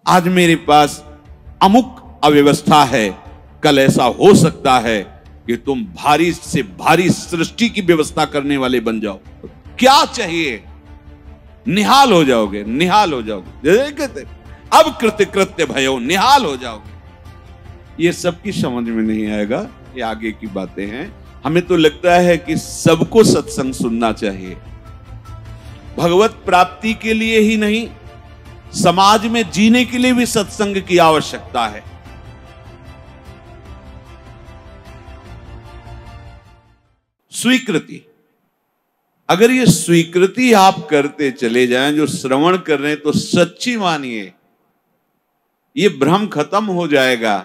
आज मेरे पास अमुक अव्यवस्था है, कल ऐसा हो सकता है कि तुम भारी से भारी सृष्टि की व्यवस्था करने वाले बन जाओ। क्या चाहिए? निहाल हो जाओगे, निहाल हो जाओगे। जैसे कहते अब कृत्य कृत्य भयो, निहाल हो जाओगे। ये सबकी समझ में नहीं आएगा, ये आगे की बातें हैं। हमें तो लगता है कि सबको सत्संग सुनना चाहिए, भगवत प्राप्ति के लिए ही नहीं, समाज में जीने के लिए भी सत्संग की आवश्यकता है। स्वीकृति, अगर ये स्वीकृति आप करते चले जाएं, जो श्रवण कर रहे हैं तो सच्ची मानिए ये भ्रम खत्म हो जाएगा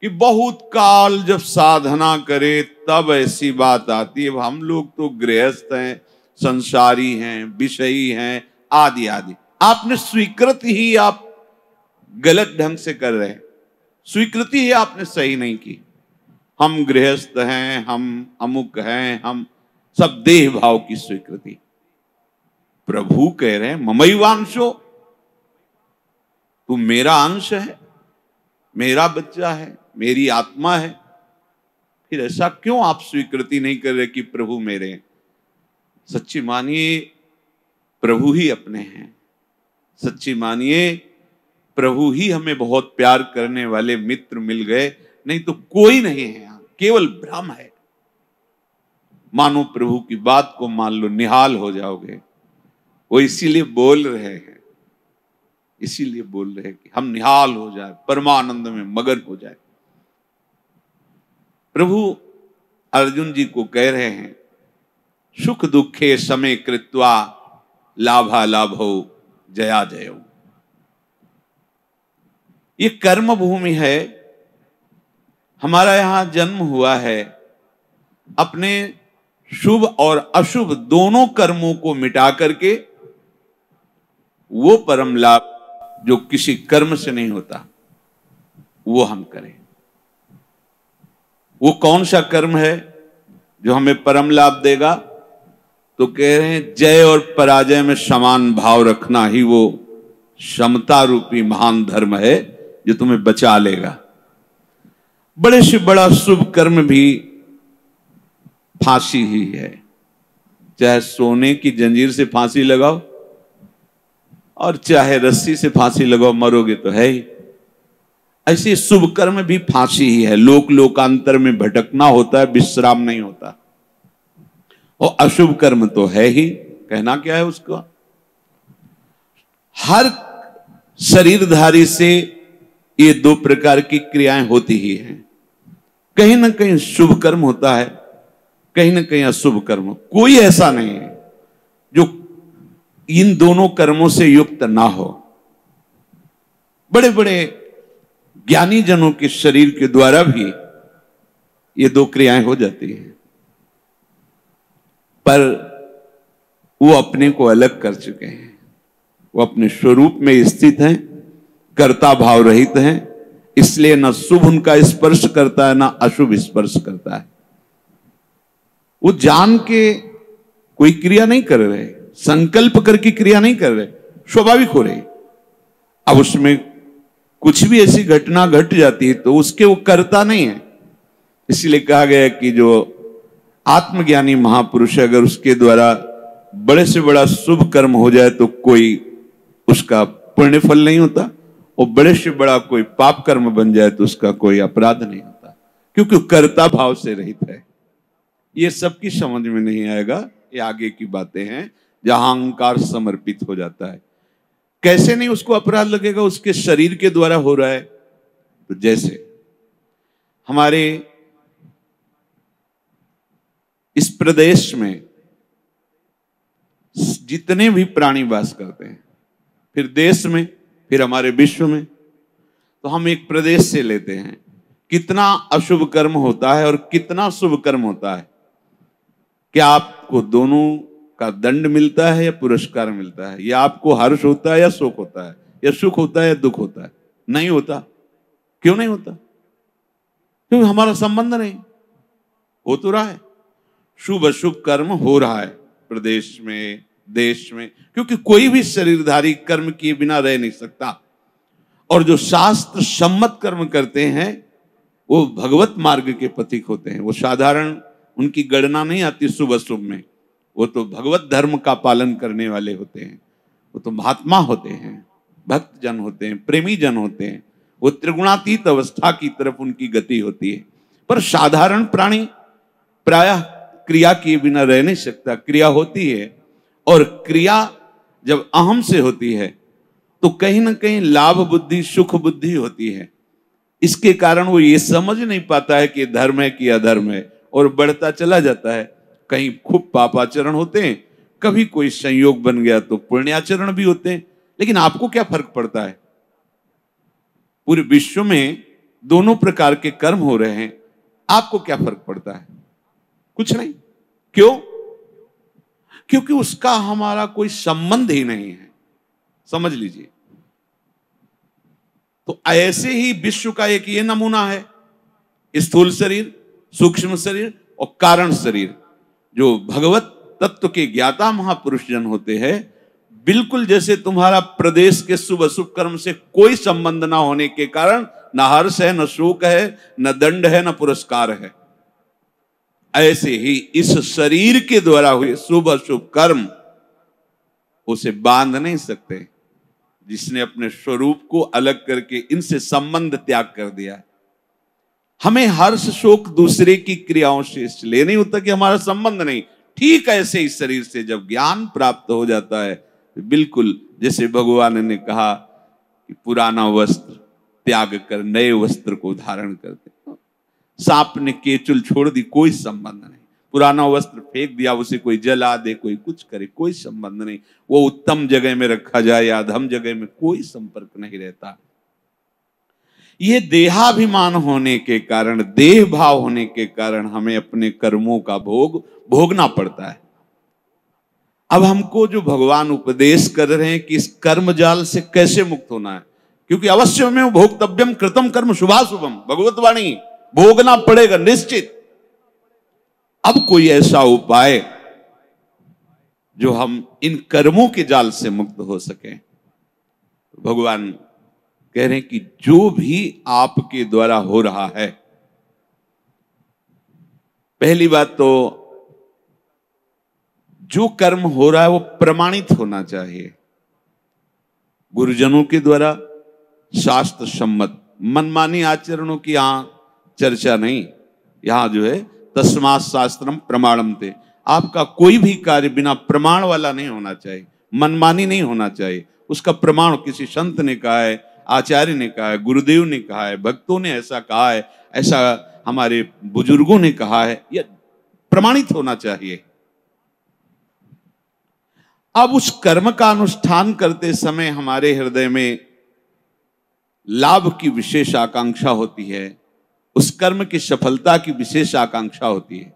कि बहुत काल जब साधना करे तब ऐसी बात आती है। हम लोग तो गृहस्थ हैं, संसारी हैं, विषयी हैं, आदि आदि। आपने स्वीकृति ही आप गलत ढंग से कर रहे हैं, स्वीकृति ही आपने सही नहीं की। हम गृहस्थ हैं, हम अमुक हैं, हम सब देह भाव की स्वीकृति। प्रभु कह रहे हैं ममैवांशो, तू मेरा अंश है, मेरा बच्चा है, मेरी आत्मा है। फिर ऐसा क्यों आप स्वीकृति नहीं कर रहे कि प्रभु मेरे हैं? सच्ची मानिए प्रभु ही अपने हैं, सच्ची मानिए प्रभु ही हमें बहुत प्यार करने वाले मित्र मिल गए, नहीं तो कोई नहीं है यहां, केवल भ्रम है। मानो प्रभु की बात को मान लो, निहाल हो जाओगे। वो इसीलिए बोल रहे हैं, इसीलिए बोल रहे हैं कि हम निहाल हो जाए, परमानंद में मगन हो जाए। प्रभु अर्जुन जी को कह रहे हैं सुख दुखे समय कृत्वा लाभा लाभो जया जयो। ये कर्म भूमि है, हमारा यहां जन्म हुआ है। अपने शुभ और अशुभ दोनों कर्मों को मिटा करके वो परम लाभ जो किसी कर्म से नहीं होता वो हम करें। वो कौन सा कर्म है जो हमें परम लाभ देगा? तो कह रहे हैं जय और पराजय में समान भाव रखना ही वो समता रूपी महान धर्म है जो तुम्हें बचा लेगा। बड़े से बड़ा शुभ कर्म भी फांसी ही है। चाहे सोने की जंजीर से फांसी लगाओ और चाहे रस्सी से फांसी लगाओ, मरोगे तो है ही। ऐसे शुभ कर्म भी फांसी ही है। लोक लोकांतर में भटकना होता है, विश्राम नहीं होता। और अशुभ कर्म तो है ही, कहना क्या है उसको। हर शरीरधारी से ये दो प्रकार की क्रियाएं होती ही हैं। कहीं ना कहीं शुभ कर्म होता है, कहीं ना कहीं अशुभ कर्म। कोई ऐसा नहीं है जो इन दोनों कर्मों से युक्त ना हो। बड़े बड़े ज्ञानी जनों के शरीर के द्वारा भी ये दो क्रियाएं हो जाती हैं, पर वो अपने को अलग कर चुके हैं। वो अपने स्वरूप में स्थित हैं, कर्ता भाव रहित हैं, इसलिए ना शुभ उनका स्पर्श करता है ना अशुभ स्पर्श करता है। वो जान के कोई क्रिया नहीं कर रहे, संकल्प करके क्रिया नहीं कर रहे, स्वाभाविक हो रही। अब उसमें कुछ भी ऐसी घटना घट जाती है तो उसके वो करता नहीं है। इसलिए कहा गया कि जो आत्मज्ञानी महापुरुष है, अगर उसके द्वारा बड़े से बड़ा शुभ कर्म हो जाए तो कोई उसका पुण्य फल नहीं होता, और बड़े से बड़ा कोई पाप कर्म बन जाए तो उसका कोई अपराध नहीं होता, क्योंकि कर्ता भाव से रहित है। ये सबकी समझ में नहीं आएगा, ये आगे की बातें हैं जहां अहंकार समर्पित हो जाता है। कैसे नहीं उसको अपराध लगेगा? उसके शरीर के द्वारा हो रहा है। तो जैसे हमारे इस प्रदेश में जितने भी प्राणी वास करते हैं, फिर देश में, फिर हमारे विश्व में, तो हम एक प्रदेश से लेते हैं, कितना अशुभ कर्म होता है और कितना शुभ कर्म होता है। क्या आपको दोनों का दंड मिलता है या पुरस्कार मिलता है? या आपको हर्ष होता है या शोक होता है? या सुख होता है या दुख होता है? नहीं होता। क्यों नहीं होता? क्योंकि हमारा संबंध नहीं। हो तो रहा है, शुभ अशुभ कर्म हो रहा है प्रदेश में, देश में, क्योंकि कोई भी शरीरधारी कर्म किए बिना रह नहीं सकता। और जो शास्त्र सम्मत कर्म करते हैं वो भगवत मार्ग के पथिक होते हैं। वो साधारण उनकी गणना नहीं आती शुभ अशुभ में, वो तो भगवत धर्म का पालन करने वाले होते हैं, वो तो महात्मा होते हैं, भक्त जन होते हैं, प्रेमी जन होते हैं। वो त्रिगुणातीत अवस्था की तरफ उनकी गति होती है। पर साधारण प्राणी प्रायः क्रिया किए बिना रह नहीं सकता। क्रिया होती है, और क्रिया जब अहम से होती है तो कहीं ना कहीं लाभ बुद्धि, सुख बुद्धि होती है। इसके कारण वो ये समझ नहीं पाता है कि धर्म है कि अधर्म है, और बढ़ता चला जाता है। कहीं खूब पापाचरण होते हैं, कभी कोई संयोग बन गया तो पुण्याचरण भी होते हैं। लेकिन आपको क्या फर्क पड़ता है? पूरे विश्व में दोनों प्रकार के कर्म हो रहे हैं, आपको क्या फर्क पड़ता है? कुछ नहीं। क्यों? क्योंकि उसका हमारा कोई संबंध ही नहीं है। समझ लीजिए। तो ऐसे ही विश्व का एक ये नमूना है, स्थूल शरीर, सूक्ष्म शरीर और कारण शरीर। जो भगवत तत्व के ज्ञाता महापुरुष जन होते हैं, बिल्कुल जैसे तुम्हारा प्रदेश के शुभ अशुभ कर्म से कोई संबंध ना होने के कारण न हर्ष है, न शोक है, न दंड है, न पुरस्कार है, ऐसे ही इस शरीर के द्वारा हुए शुभ अशुभ कर्म उसे बांध नहीं सकते। जिसने अपने स्वरूप को अलग करके इनसे संबंध त्याग कर दिया। हमें हर्ष शोक दूसरे की क्रियाओं से इसलिए नहीं होता कि हमारा संबंध नहीं। ठीक ऐसे इस शरीर से जब ज्ञान प्राप्त हो जाता है, बिल्कुल जैसे भगवान ने कहा कि पुराना वस्त्र त्याग कर नए वस्त्र को धारण करते। सांप ने केचुल छोड़ दी, कोई संबंध नहीं। पुराना वस्त्र फेंक दिया, उसे कोई जला दे, कोई कुछ करे, कोई संबंध नहीं। वो उत्तम जगह में रखा जाए या अधम जगह में, कोई संपर्क नहीं रहता। ये देहाभिमान होने के कारण, देह भाव होने के कारण हमें अपने कर्मों का भोग भोगना पड़ता है। अब हमको जो भगवान उपदेश कर रहे हैं कि इस कर्म जाल से कैसे मुक्त होना है, क्योंकि अवश्य में भोक्तव्यम कृतम कर्म शुभाशुभम, भगवत वाणी, भोगना पड़ेगा निश्चित। अब कोई ऐसा उपाय जो हम इन कर्मों के जाल से मुक्त हो सके। भगवान कह रहे हैं कि जो भी आपके द्वारा हो रहा है, पहली बात तो जो कर्म हो रहा है वो प्रमाणित होना चाहिए, गुरुजनों के द्वारा शास्त्र सम्मत। मनमानी आचरणों की यहां चर्चा नहीं। यहां जो है तस्मात् शास्त्रम प्रमाणम ते, आपका कोई भी कार्य बिना प्रमाण वाला नहीं होना चाहिए, मनमानी नहीं होना चाहिए। उसका प्रमाण किसी संत ने कहा है, आचार्य ने कहा है, गुरुदेव ने कहा है, भक्तों ने ऐसा कहा है, ऐसा हमारे बुजुर्गों ने कहा है, यह प्रमाणित होना चाहिए। अब उस कर्म का अनुष्ठान करते समय हमारे हृदय में लाभ की विशेष आकांक्षा होती है, उस कर्म की सफलता की विशेष आकांक्षा होती है।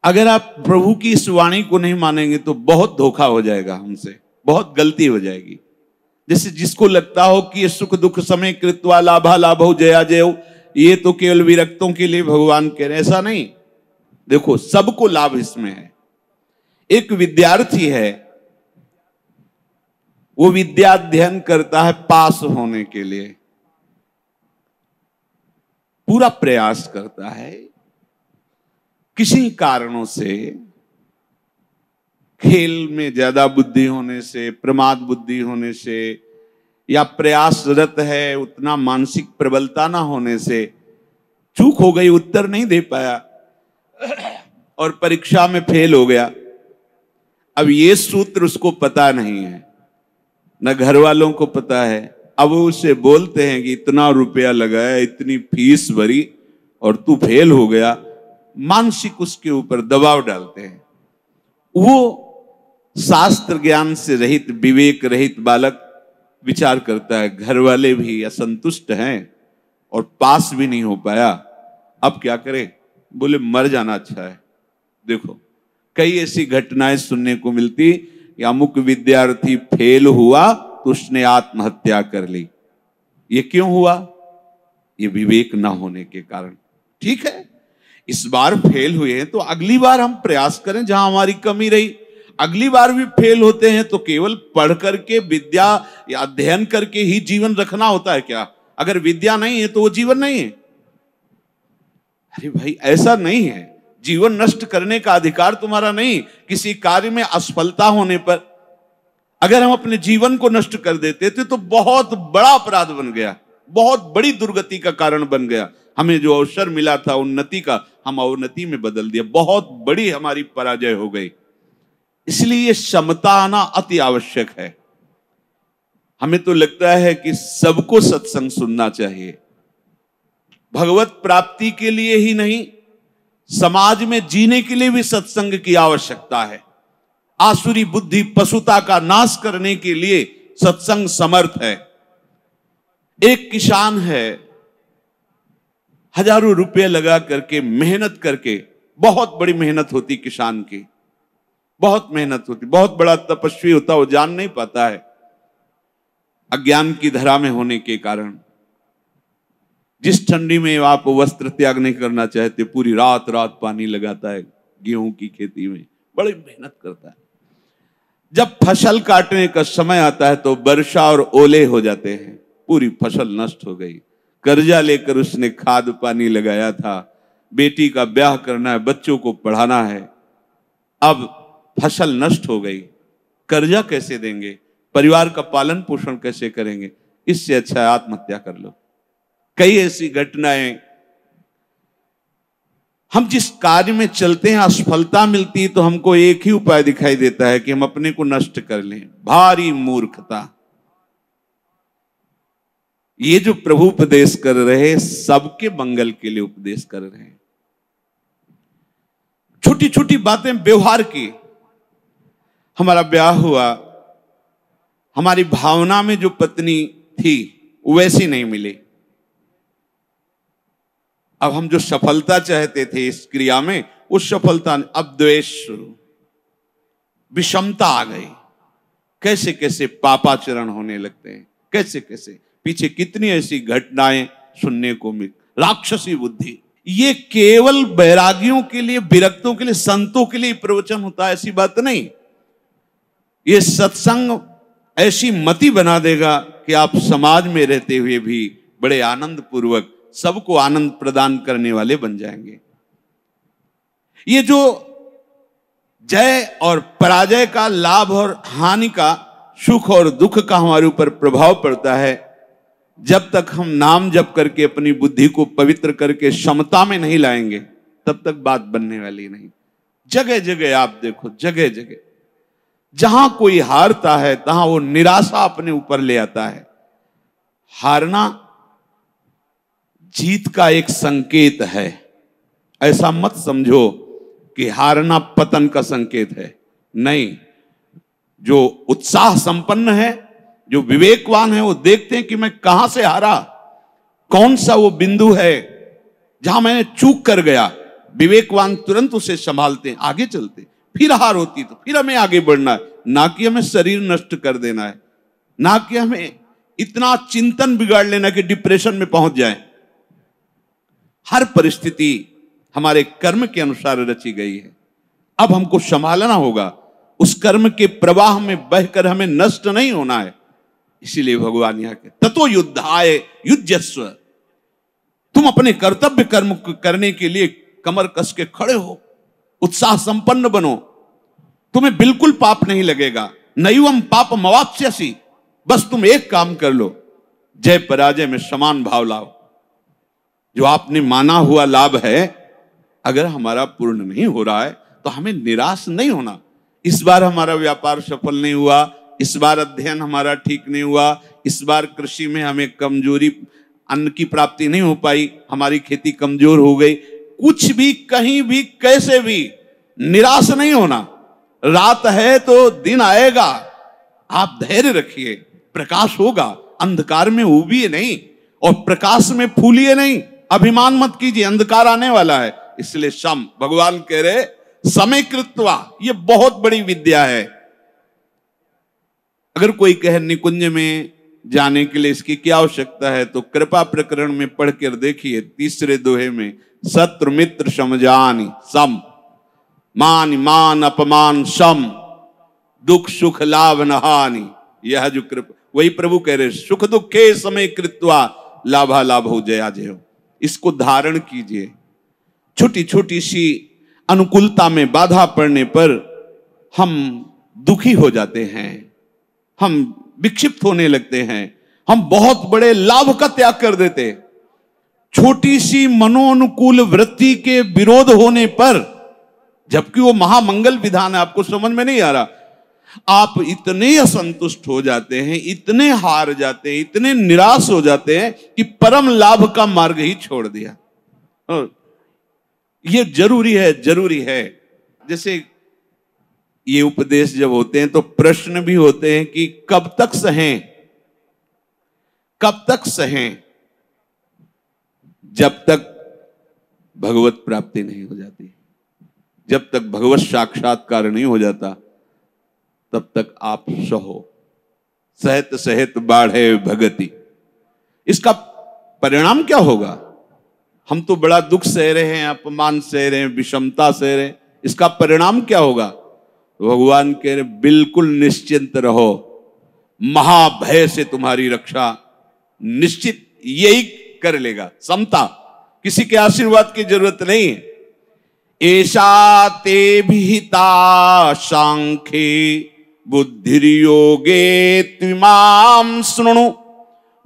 अगर आप प्रभु की इस वाणी को नहीं मानेंगे तो बहुत धोखा हो जाएगा हमसे, बहुत गलती हो जाएगी। जैसे जिसको लगता हो कि ये सुख दुख समय कृत्वा लाभा लाभो जया जयो, ये तो केवल विरक्तों के लिए भगवान कह रहे, ऐसा नहीं। देखो सबको लाभ इसमें है। एक विद्यार्थी है, वो विद्या अध्ययन करता है पास होने के लिए, पूरा प्रयास करता है। किसी कारणों से, खेल में ज्यादा बुद्धि होने से, प्रमाद बुद्धि होने से, या प्रयासरत है उतना मानसिक प्रबलता ना होने से चूक हो गई, उत्तर नहीं दे पाया और परीक्षा में फेल हो गया। अब ये सूत्र उसको पता नहीं है, न घर वालों को पता है। अब वो उससे बोलते हैं कि इतना रुपया लगाया, इतनी फीस भरी और तू फेल हो गया। मानसिक उसके ऊपर दबाव डालते हैं। वो शास्त्र ज्ञान से रहित, विवेक रहित बालक विचार करता है, घर वाले भी असंतुष्ट हैं और पास भी नहीं हो पाया, अब क्या करे? बोले मर जाना अच्छा है। देखो कई ऐसी घटनाएं सुनने को मिलती कि अमुक विद्यार्थी फेल हुआ तो उसने आत्महत्या कर ली। ये क्यों हुआ? ये विवेक ना होने के कारण। ठीक है, इस बार फेल हुए हैं तो अगली बार हम प्रयास करें जहां हमारी कमी रही। अगली बार भी फेल होते हैं तो केवल पढ़ करके विद्या या अध्ययन करके ही जीवन रखना होता है क्या? अगर विद्या नहीं है तो वो जीवन नहीं है। अरे भाई, ऐसा नहीं है। जीवन नष्ट करने का अधिकार तुम्हारा नहीं। किसी कार्य में असफलता होने पर अगर हम अपने जीवन को नष्ट कर देते थे तो बहुत बड़ा अपराध बन गया, बहुत बड़ी दुर्गति का कारण बन गया। हमें जो अवसर मिला था उन्नति का, हम अवनति में बदल दिया, बहुत बड़ी हमारी पराजय हो गई। इसलिए ये क्षमता आना अति आवश्यक है। हमें तो लगता है कि सबको सत्संग सुनना चाहिए, भगवत प्राप्ति के लिए ही नहीं, समाज में जीने के लिए भी सत्संग की आवश्यकता है। आसुरी बुद्धि पशुता का नाश करने के लिए सत्संग समर्थ है। एक किसान है, हजारों रुपए लगा करके मेहनत करके, बहुत बड़ी मेहनत होती किसान की, बहुत मेहनत होती, बहुत बड़ा तपस्वी होता, वो जान नहीं पाता है अज्ञान की धरा में होने के कारण। जिस ठंडी में आप वस्त्र त्याग नहीं करना चाहते, पूरी रात रात पानी लगाता है गेहूं की खेती में, बड़ी मेहनत करता है। जब फसल काटने का समय आता है तो वर्षा और ओले हो जाते हैं, पूरी फसल नष्ट हो गई। कर्जा लेकर उसने खाद पानी लगाया था, बेटी का ब्याह करना है, बच्चों को पढ़ाना है, अब फसल नष्ट हो गई। कर्जा कैसे देंगे, परिवार का पालन पोषण कैसे करेंगे? इससे अच्छा है आत्महत्या कर लो। कई ऐसी घटनाएं, हम जिस कार्य में चलते हैं असफलता मिलती है तो हमको एक ही उपाय दिखाई देता है कि हम अपने को नष्ट कर लें। भारी मूर्खता। ये जो प्रभु उपदेश कर रहे, सबके मंगल के लिए उपदेश कर रहे हैं। छोटी छोटी बातें व्यवहार की। हमारा ब्याह हुआ, हमारी भावना में जो पत्नी थी वैसी नहीं मिली। अब हम जो सफलता चाहते थे इस क्रिया में, उस सफलता ने, अब द्वेष शुरू, विषमता आ गई। कैसे कैसे पापाचरण होने लगते हैं, कैसे कैसे पीछे कितनी ऐसी घटनाएं सुनने को मिल। राक्षसी बुद्धि। ये केवल बैरागियों के लिए, विरक्तों के लिए, संतों के लिए प्रवचन होता है, ऐसी बात नहीं। ये सत्संग ऐसी मति बना देगा कि आप समाज में रहते हुए भी बड़े आनंद पूर्वक सबको आनंद प्रदान करने वाले बन जाएंगे। ये जो जय और पराजय का, लाभ और हानि का, सुख और दुख का हमारे ऊपर प्रभाव पड़ता है, जब तक हम नाम जप करके अपनी बुद्धि को पवित्र करके समता में नहीं लाएंगे, तब तक बात बनने वाली नहीं। जगह जगह आप देखो, जगह जगह जहां कोई हारता है तहां वो निराशा अपने ऊपर ले आता है। हारना जीत का एक संकेत है। ऐसा मत समझो कि हारना पतन का संकेत है, नहीं। जो उत्साह संपन्न है, जो विवेकवान है, वो देखते हैं कि मैं कहां से हारा, कौन सा वो बिंदु है जहां मैंने चूक कर गया। विवेकवान तुरंत उसे संभालते हैं, आगे चलते। फिर हार होती तो फिर हमें आगे बढ़ना है, ना कि हमें शरीर नष्ट कर देना है, ना कि हमें इतना चिंतन बिगाड़ लेना कि डिप्रेशन में पहुंच जाए। हर परिस्थिति हमारे कर्म के अनुसार रची गई है। अब हमको संभालना होगा, उस कर्म के प्रवाह में बहकर हमें नष्ट नहीं होना है। इसीलिए भगवान यहां के ततो युद्धाय युज्यस्व। तुम अपने कर्तव्य कर्म करने के लिए कमर कस के खड़े हो, उत्साह संपन्न बनो, तुम्हें बिल्कुल पाप नहीं लगेगा। नैवम पापम अवाप्स्यसि। बस तुम एक काम कर लो, जय पराजय में समान भाव लाओ। जो आपने माना हुआ लाभ है, अगर हमारा पूर्ण नहीं हो रहा है तो हमें निराश नहीं होना। इस बार हमारा व्यापार सफल नहीं हुआ, इस बार अध्ययन हमारा ठीक नहीं हुआ, इस बार कृषि में हमें कमजोरी, अन्न की प्राप्ति नहीं हो पाई, हमारी खेती कमजोर हो गई। कुछ भी, कहीं भी, कैसे भी निराश नहीं होना। रात है तो दिन आएगा, आप धैर्य रखिए, प्रकाश होगा। अंधकार में उबिए नहीं और प्रकाश में फूलिए नहीं। अभिमान मत कीजिए, अंधकार आने वाला है। इसलिए सम, भगवान कह रहे समय कृत्वा, ये बहुत बड़ी विद्या है। अगर कोई कहे निकुंज में जाने के लिए इसकी क्या आवश्यकता है, तो कृपा प्रकरण में पढ़कर देखिए, तीसरे दोहे में, शत्रु मित्र समझानी सम, मान मान अपमान सम, दुख सुख लाभ न हानि, यह जो कृपा, वही प्रभु कह रहे सुख दुखे समय कृत्वा लाभा लाभ हो जया जय। इसको धारण कीजिए। छोटी छोटी सी अनुकूलता में बाधा पड़ने पर हम दुखी हो जाते हैं, हम विक्षिप्त होने लगते हैं, हम बहुत बड़े लाभ का त्याग कर देते। छोटी सी मनोनुकूल वृत्ति के विरोध होने पर, जबकि वो महामंगल विधान है, आपको समझ में नहीं आ रहा, आप इतने असंतुष्ट हो जाते हैं, इतने हार जाते हैं, इतने निराश हो जाते हैं कि परम लाभ का मार्ग ही छोड़ दिया। ये जरूरी है, जरूरी है। जैसे ये उपदेश जब होते हैं तो प्रश्न भी होते हैं कि कब तक सहें, कब तक सहें? जब तक भगवत प्राप्ति नहीं हो जाती, जब तक भगवत साक्षात्कार नहीं हो जाता, तब तक आप सहो। सहत सहत बाढ़े भगति। इसका परिणाम क्या होगा? हम तो बड़ा दुख सह रहे हैं, अपमान सह रहे हैं, विषमता सह रहे हैं, इसका परिणाम क्या होगा? भगवान कह रहे बिल्कुल निश्चिंत रहो, महाभय से तुम्हारी रक्षा निश्चित यही कर लेगा। समता, किसी के आशीर्वाद की जरूरत नहीं है। ऐसा ते विहिता सांख्ये बुद्धिर्योगे त्विमां शृणु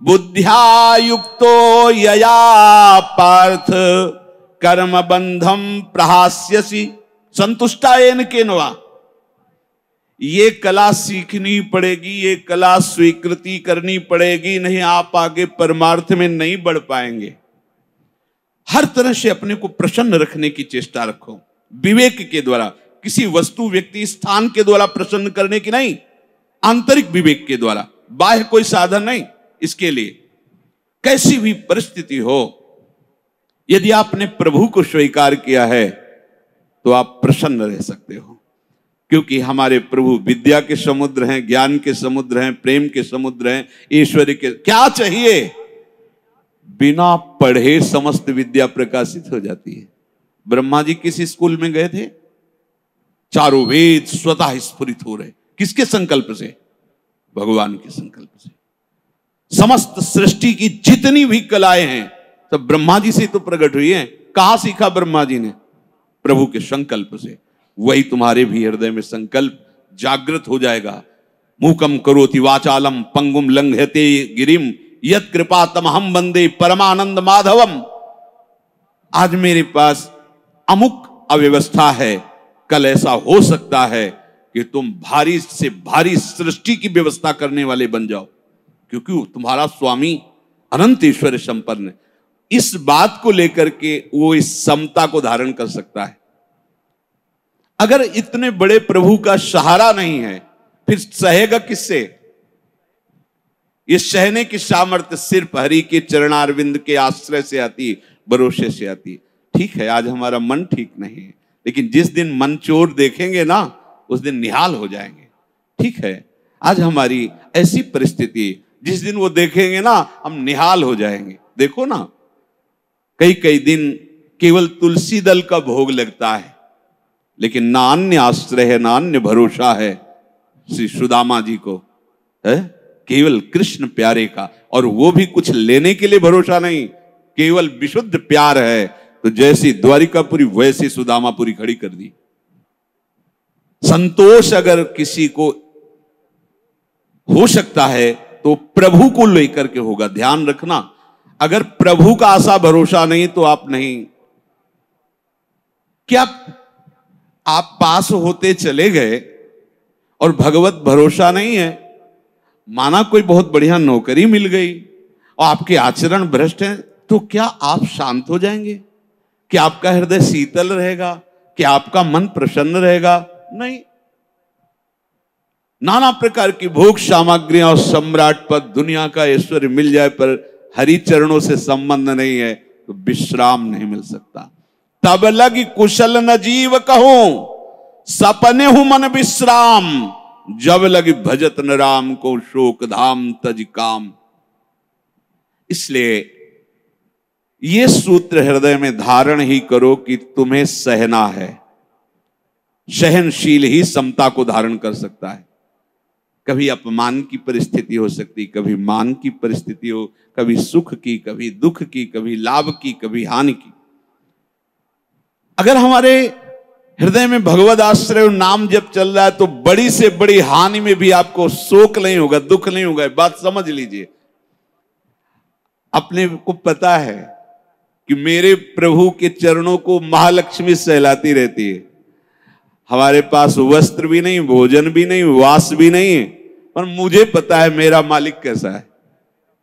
बुद्ध्या युक्तो यया पार्थ कर्म बंधम प्रहास्यसि संतुष्टायेन केनवा। ये कला सीखनी पड़ेगी, ये कला स्वीकृति करनी पड़ेगी, नहीं आप आगे परमार्थ में नहीं बढ़ पाएंगे। हर तरह से अपने को प्रसन्न रखने की चेष्टा रखो, विवेक के द्वारा, किसी वस्तु व्यक्ति स्थान के द्वारा प्रसन्न करने की नहीं, आंतरिक विवेक के द्वारा, बाह्य कोई साधन नहीं। इसके लिए कैसी भी परिस्थिति हो, यदि आपने प्रभु को स्वीकार किया है तो आप प्रसन्न रह सकते हो, क्योंकि हमारे प्रभु विद्या के समुद्र हैं, ज्ञान के समुद्र हैं, प्रेम के समुद्र हैं, ईश्वर के। क्या चाहिए? बिना पढ़े समस्त विद्या प्रकाशित हो जाती है। ब्रह्मा जी किस स्कूल में गए थे? चारों वेद स्वतः स्फुरित हो रहे। किसके संकल्प से? भगवान के संकल्प से। समस्त सृष्टि की जितनी भी कलाएं हैं सब ब्रह्मा जी से तो प्रकट हुई हैं। कहां सीखा ब्रह्मा जी ने? प्रभु के संकल्प से। वही तुम्हारे भी हृदय में संकल्प जागृत हो जाएगा। मूकम करोति वाचालम पंगुम लंघयते गिरिम यत् कृपा तमहम वंदे परमानंद माधवम। आज मेरे पास अमुक अव्यवस्था है, कल ऐसा हो सकता है कि तुम भारी से भारी सृष्टि की व्यवस्था करने वाले बन जाओ, क्योंकि तुम्हारा स्वामी अनंत ईश्वर संपन्न है। इस बात को लेकर के वो इस समता को धारण कर सकता है। अगर इतने बड़े प्रभु का सहारा नहीं है, फिर सहेगा किससे? ये सहने की सामर्थ्य सिर्फ हरि के चरणारविंद के आश्रय से आती, भरोसे से आती। ठीक है, आज हमारा मन ठीक नहीं है, लेकिन जिस दिन मन चोर देखेंगे ना, उस दिन निहाल हो जाएंगे। ठीक है, आज हमारी ऐसी परिस्थिति, जिस दिन वो देखेंगे ना, हम निहाल हो जाएंगे। देखो ना, कई कई दिन केवल तुलसी दल का भोग लगता है, लेकिन ना अन्य आश्रय है, ना अन्य भरोसा है श्री सुदामा जी को, है केवल कृष्ण प्यारे का। और वो भी कुछ लेने के लिए भरोसा नहीं, केवल विशुद्ध प्यार है। तो जैसी द्वारिकापुरी वैसी सुदामापुरी खड़ी कर दी। संतोष अगर किसी को हो सकता है तो प्रभु को लेकर के होगा। ध्यान रखना, अगर प्रभु का आशा भरोसा नहीं तो आप नहीं। क्या आप पास होते चले गए और भगवत भरोसा नहीं है? माना कोई बहुत बढ़िया नौकरी मिल गई और आपके आचरण भ्रष्ट हैं, तो क्या आप शांत हो जाएंगे? क्या आपका हृदय शीतल रहेगा? क्या आपका मन प्रसन्न रहेगा? नहीं। नाना प्रकार की भोग सामग्रियां और सम्राट पद, दुनिया का ऐश्वर्य मिल जाए, पर हरि चरणों से संबंध नहीं है तो विश्राम नहीं मिल सकता। तब लगी कुशल न जीव कहूं, सपने हूं मन विश्राम, जब लगी भजत न राम को शोक धाम तज काम। इसलिए ये सूत्र हृदय में धारण ही करो कि तुम्हें सहना है। सहनशील ही समता को धारण कर सकता है। कभी अपमान की परिस्थिति हो सकती, कभी मान की परिस्थिति हो, कभी सुख की, कभी दुख की, कभी लाभ की, कभी हानि की। अगर हमारे हृदय में भगवद आश्रय और नाम जब चल रहा है तो बड़ी से बड़ी हानि में भी आपको शोक नहीं होगा, दुख नहीं होगा। बात समझ लीजिए। अपने को पता है कि मेरे प्रभु के चरणों को महालक्ष्मी सहलाती रहती है। हमारे पास वस्त्र भी नहीं, भोजन भी नहीं, वास भी नहीं है, पर मुझे पता है मेरा मालिक कैसा है,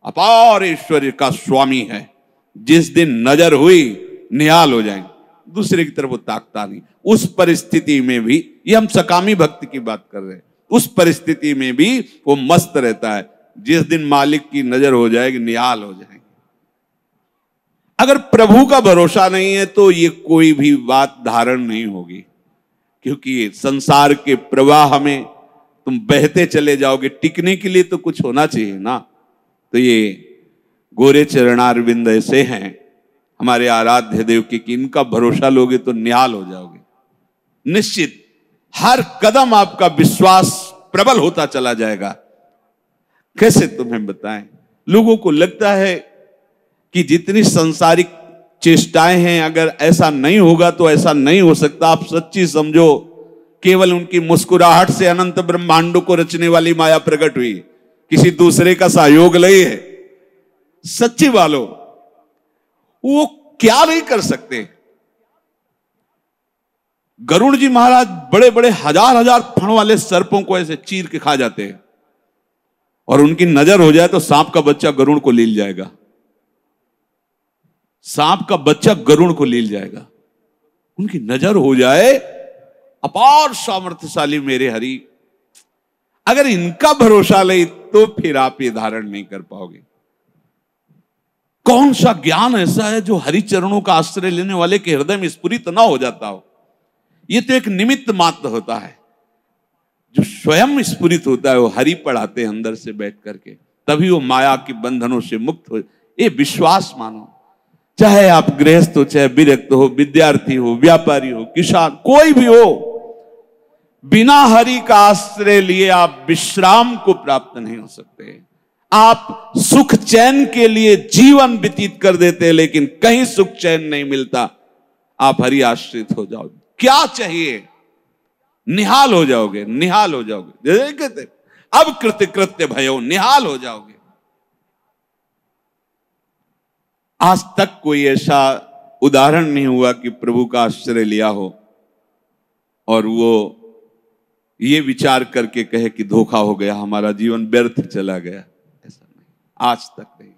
अपार ऐश्वर्य का स्वामी है। जिस दिन नजर हुई निहाल हो जाएंगे, दूसरे की तरफ वो ताकता नहीं। उस परिस्थिति में भी, ये हम सकामी भक्ति की बात कर रहे हैं, उस परिस्थिति में भी वो मस्त रहता है। जिस दिन मालिक की नजर हो जाएगी निहाल हो जाएंगे। अगर प्रभु का भरोसा नहीं है तो ये कोई भी बात धारण नहीं होगी, क्योंकि संसार के प्रवाह में तुम बहते चले जाओगे, टिकने के लिए तो कुछ होना चाहिए ना। तो ये गोरे चरणारविंद ऐसे हैं हमारे आराध्य देव के कि इनका भरोसा लोगे तो निहाल हो जाओगे। निश्चित हर कदम आपका विश्वास प्रबल होता चला जाएगा। कैसे तुम्हें बताएं, लोगों को लगता है कि जितनी सांसारिक चेष्टाएं हैं, अगर ऐसा नहीं होगा तो ऐसा नहीं हो सकता। आप सच्ची समझो, केवल उनकी मुस्कुराहट से अनंत ब्रह्मांडों को रचने वाली माया प्रकट हुई, किसी दूसरे का सहयोग नहीं है। सच्ची वालों, वो क्या नहीं कर सकते। गरुड़ जी महाराज बड़े बड़े हजार हजार फण वाले सर्पों को ऐसे चीर के खा जाते हैं, और उनकी नजर हो जाए तो सांप का बच्चा गरुड़ को लील जाएगा। सांप का बच्चा गरुड़ को लील जाएगा, उनकी नजर हो जाए। अपार सामर्थ्यशाली मेरे हरि। अगर इनका भरोसा नहीं तो फिर आप ये धारण नहीं कर पाओगे। कौन सा ज्ञान ऐसा है जो हरि चरणों का आश्रय लेने वाले के हृदय में स्फुरित ना हो जाता हो। यह तो एक निमित्त मात्र होता है, जो स्वयं स्फुरित होता है वो हरि पढ़ाते हैं अंदर से बैठ करके, तभी वो माया के बंधनों से मुक्त हो। ये विश्वास मानो, चाहे आप गृहस्थ हो, चाहे विरक्त हो, विद्यार्थी हो, व्यापारी हो, किसान, कोई भी हो, बिना हरि का आश्रय लिए आप विश्राम को प्राप्त नहीं हो सकते। आप सुख चैन के लिए जीवन व्यतीत कर देते, लेकिन कहीं सुख चैन नहीं मिलता। आप हरि आश्रित हो जाओ, क्या चाहिए, निहाल हो जाओगे, निहाल हो जाओगे। जैसे कहते अब कृत्य कृत्य भयो, निहाल हो जाओगे। आज तक कोई ऐसा उदाहरण नहीं हुआ कि प्रभु का आश्रय लिया हो और वो ये विचार करके कहे कि धोखा हो गया, हमारा जीवन व्यर्थ चला गया। ऐसा नहीं, आज तक नहीं।